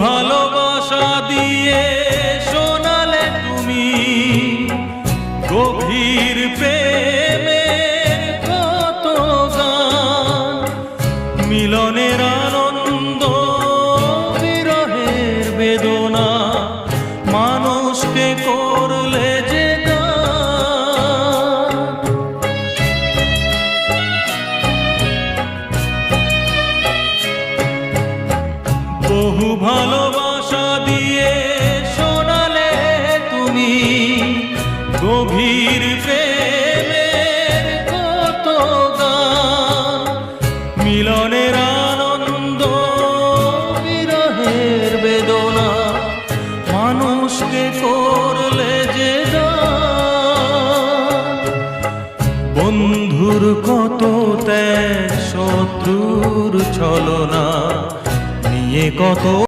ভালোবাসা দিয়ে শোনালে তুমি গভীর প্রেমের কত গান, মিলনের আনন্দ বিরহের বেদনা, মানুষকে করলে যে গান। বহু ভালোবাসা দিয়ে শোনালে তুমি গভীর প্রেমের কত গান, মিলনের আনন্দ বিরহের বেদনা, মানুষকে করলে যে গান। বন্ধুর কত ত্যাগ, শত্রুর ছলনা নিয়ে কত